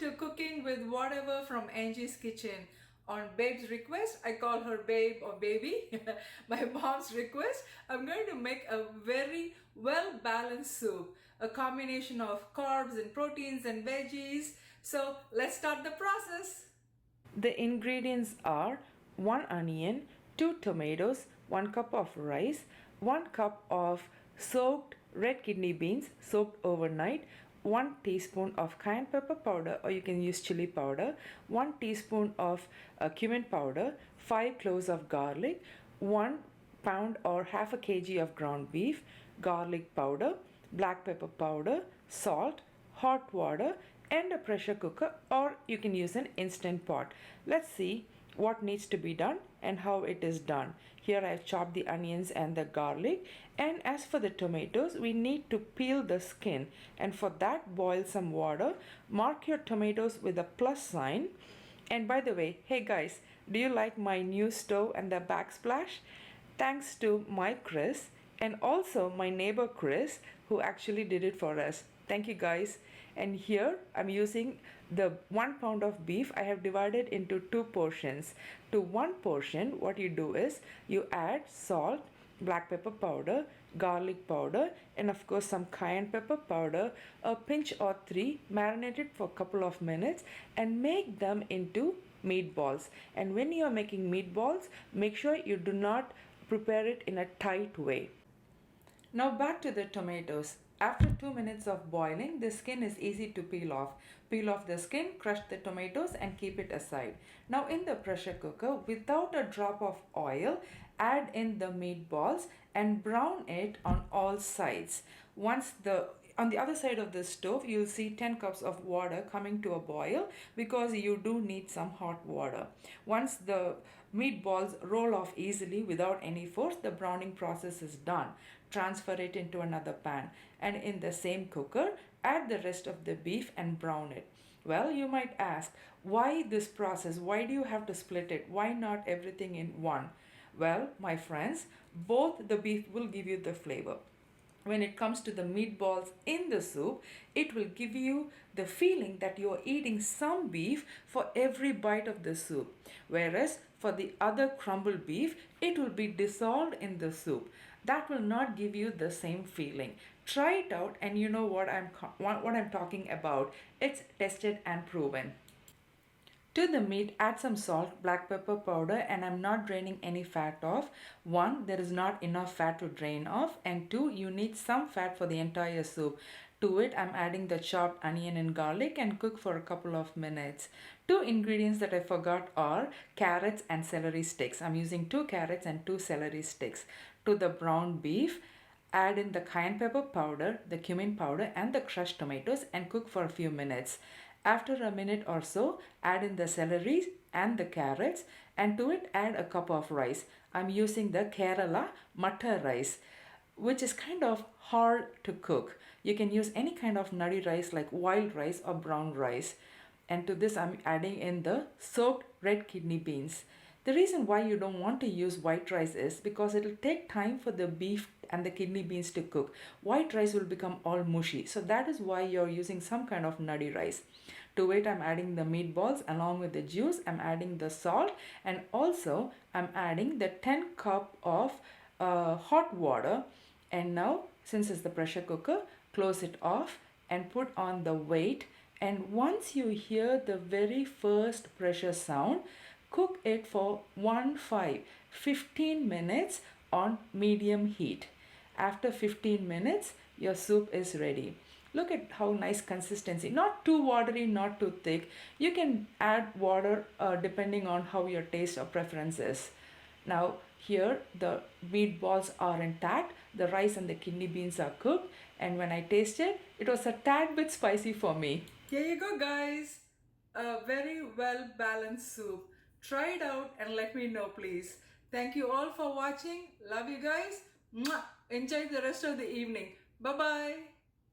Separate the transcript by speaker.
Speaker 1: to cooking with whatever from Angie's Kitchen. On Babe's request, I call her Babe or Baby. My mom's request, I'm going to make a very well balanced soup. A combination of carbs and proteins and veggies. So let's start the process. The ingredients are 1 onion, 2 tomatoes, 1 cup of rice, 1 cup of soaked red kidney beans soaked overnight, 1 teaspoon of cayenne pepper powder, or you can use chili powder, 1 teaspoon of cumin powder, 5 cloves of garlic, 1 pound or half a kg of ground beef, garlic powder, black pepper powder, salt, hot water, and a pressure cooker, or you can use an instant pot. Let's see what needs to be done and how it is done. Here I have chopped the onions and the garlic, and as for the tomatoes, we need to peel the skin, and for that boil some water. Mark your tomatoes with a plus sign. And by the way, hey guys, do you like my new stove and the backsplash? Thanks to my Chris and also my neighbor Chris, who actually did it for us. Thank you guys. And here I'm using the 1 pound of beef. I have divided into 2 portions. To 1 portion, what you do is you add salt, black pepper powder, garlic powder, and of course some cayenne pepper powder, a pinch or 3, marinate it for a couple of minutes and make them into meatballs. And when you are making meatballs, make sure you do not prepare it in a tight way. Now back to the tomatoes. After 2 minutes of boiling, the skin is easy to peel off. Peel off the skin, crush the tomatoes and keep it aside. Now in the pressure cooker, without a drop of oil, add in the meatballs and brown it on all sides. On the other side of the stove, you'll see 10 cups of water coming to a boil because you do need some hot water. Once the meatballs roll off easily without any force, the browning process is done. Transfer it into another pan, and in the same cooker, add the rest of the beef and brown it. Well, you might ask, why this process? Why do you have to split it? Why not everything in one? Well, my friends, both the beef will give you the flavor. When it comes to the meatballs in the soup, it will give you the feeling that you are eating some beef for every bite of the soup. Whereas for the other crumbled beef, it will be dissolved in the soup. That will not give you the same feeling. Try it out and you know what I'm talking about. It's tested and proven. To the meat, add some salt, black pepper powder, and I'm not draining any fat off. 1, there is not enough fat to drain off, and 2, you need some fat for the entire soup. To it, I'm adding the chopped onion and garlic and cook for a couple of minutes. 2 ingredients that I forgot are carrots and celery sticks. I'm using 2 carrots and 2 celery sticks. To the brown beef, add in the cayenne pepper powder, the cumin powder, and the crushed tomatoes and cook for a few minutes. After a minute or so, add in the celery and the carrots, and to it add a cup of rice. I'm using the Kerala Matta Rice, which is kind of hard to cook. You can use any kind of nutty rice like wild rice or brown rice. And to this I'm adding in the soaked red kidney beans. The reason why you don't want to use white rice is because it will take time for the beef and the kidney beans to cook. White rice will become all mushy. So that is why you're using some kind of nutty rice. To it, I'm adding the meatballs along with the juice. I'm adding the salt, and also I'm adding the 10 cup of hot water. And now, since it's the pressure cooker, close it off and put on the weight. And once you hear the very first pressure sound, cook it for 15 minutes on medium heat. After 15 minutes, your soup is ready. Look at how nice consistency. Not too watery, not too thick. You can add water depending on how your taste or preference is. Now here the meatballs are intact, the rice and the kidney beans are cooked, and when I tasted, it was a tad bit spicy for me. Here you go guys, a very well balanced soup. Try it out and let me know please. Thank you all for watching. Love you guys. Mwah! Enjoy the rest of the evening. Bye bye.